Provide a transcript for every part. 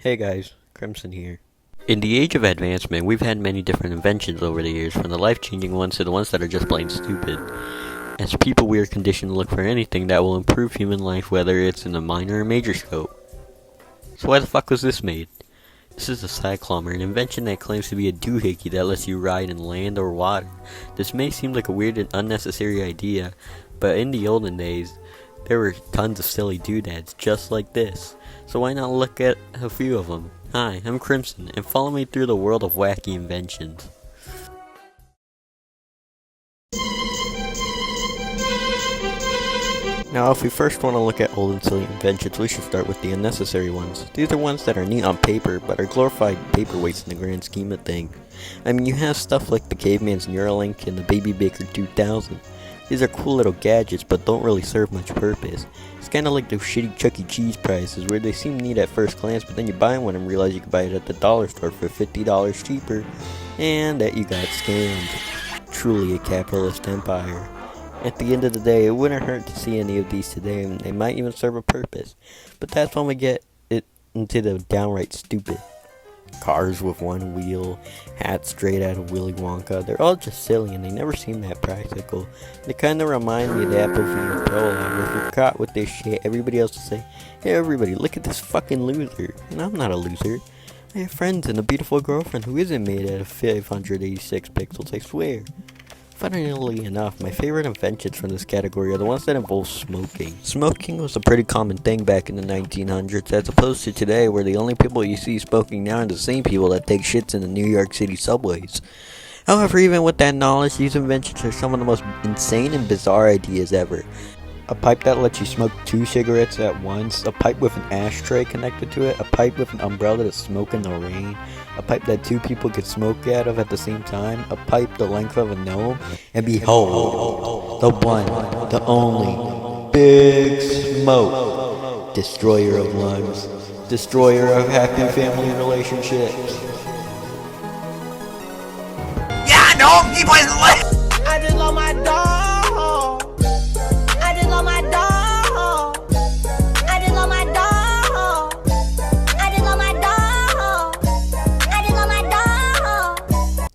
Hey guys, Crimson here. In the age of advancement, we've had many different inventions over the years, from the life-changing ones to the ones that are just plain stupid. As people, we are conditioned to look for anything that will improve human life, whether it's in a minor or major scope. So why the fuck was this made? This is a cyclomer, an invention that claims to be a doohickey that lets you ride in land or water. This may seem like a weird and unnecessary idea, but in the olden days, there were tons of silly doodads just like this. So why not look at a few of them? Hi, I'm Crimson, and follow me through the world of wacky inventions. Now, if we first want to look at old and silly inventions, we should start with the unnecessary ones. These are ones that are neat on paper, but are glorified paperweights in the grand scheme of things. I mean, you have stuff like the Caveman's Neuralink and the Baby Baker 2000. These are cool little gadgets, but don't really serve much purpose. It's kinda like those shitty Chuck E. Cheese prices, where they seem neat at first glance, but then you buy one and realize you can buy it at the dollar store for $50 cheaper, and that you got scammed. Truly a capitalist empire. At the end of the day, it wouldn't hurt to see any of these today, and they might even serve a purpose. But that's when we get it into the downright stupid. Cars with one wheel, hats straight out of Willy Wonka, they're all just silly and they never seem that practical. They kinda remind me of the apple from the pole, and if you're caught with this shit, everybody else will say, "Hey everybody, look at this fucking loser." And I'm not a loser. I have friends and a beautiful girlfriend who isn't made out of 586 pixels, I swear. Funnily enough, my favorite inventions from this category are the ones that involve smoking. Smoking was a pretty common thing back in the 1900s, as opposed to today, where the only people you see smoking now are the same people that take shits in the New York City subways. However, even with that knowledge, these inventions are some of the most insane and bizarre ideas ever. A pipe that lets you smoke 2 cigarettes at once, a pipe with an ashtray connected to it, a pipe with an umbrella to smoke in the rain, a pipe that 2 people could smoke out of at the same time, a pipe the length of a gnome, and behold, the one, the only, Big Smoke, destroyer of lungs, destroyer of happy family relationships. Yeah, no, he plays the left. I just love my dog. I just love my dog. I just love my dog. I just love my dog. I just love my dog.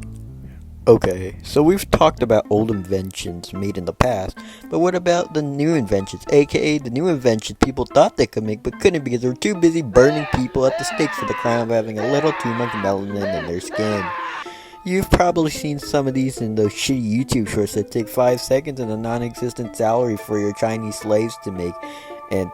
Okay, so we've talked about old inventions made in the past, but what about the new inventions, aka the new inventions people thought they could make but couldn't because they were too busy burning people at the stake for the crime of having a little too much melanin in their skin? You've probably seen some of these in those shitty YouTube shorts that take 5 seconds and a non-existent salary for your Chinese slaves to make, and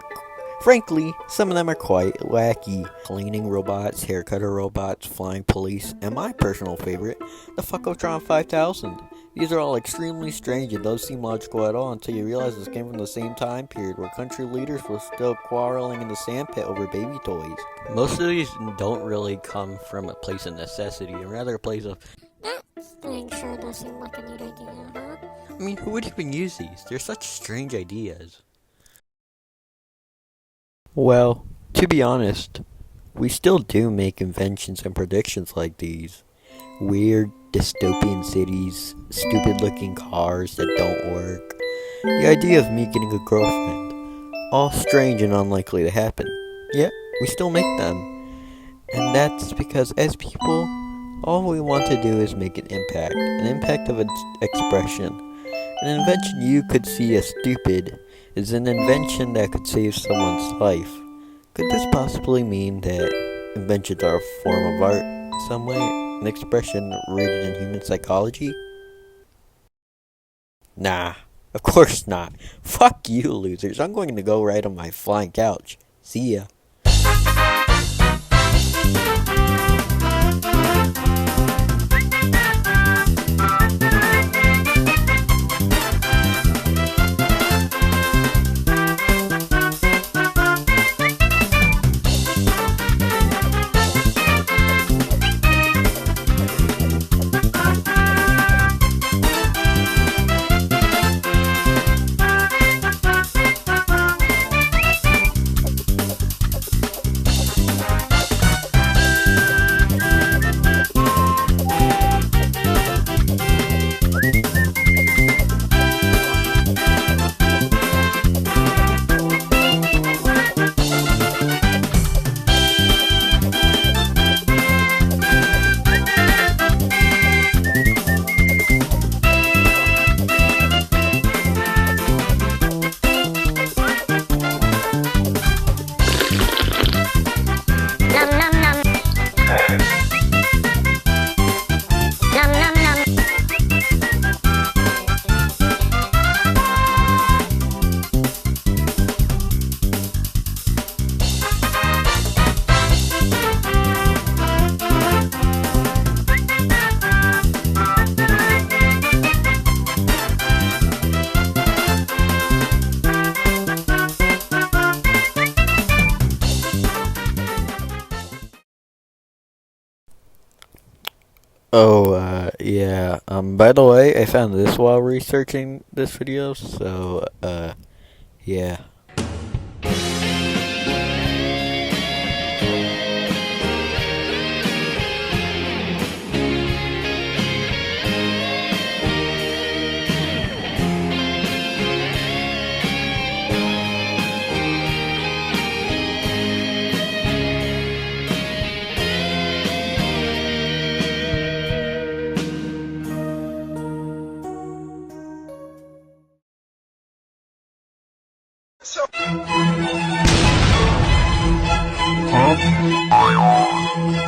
frankly, some of them are quite wacky. Cleaning robots, haircutter robots, flying police, and my personal favorite, the Fuckotron 5000. These are all extremely strange and don't seem logical at all until you realize this came from the same time period where country leaders were still quarreling in the sandpit over baby toys. Most of these don't really come from a place of necessity, and rather a place of, That thing sure does seem like a neat idea, huh? I mean, who would even use these? They're such strange ideas. Well, to be honest, we still do make inventions and predictions like these. Weird, dystopian cities, stupid-looking cars that don't work, the idea of me getting a girlfriend. All strange and unlikely to happen. Yet, we still make them. And that's because as people, all we want to do is make an impact of expression. An invention you could see as stupid is an invention that could save someone's life. Could this possibly mean that inventions are a form of art in some way? An expression rooted in human psychology? Nah, of course not. Fuck you, losers. I'm going to go right on my flying couch. See ya. Oh, yeah. By the way, I found this while researching this video, so, yeah. Huh?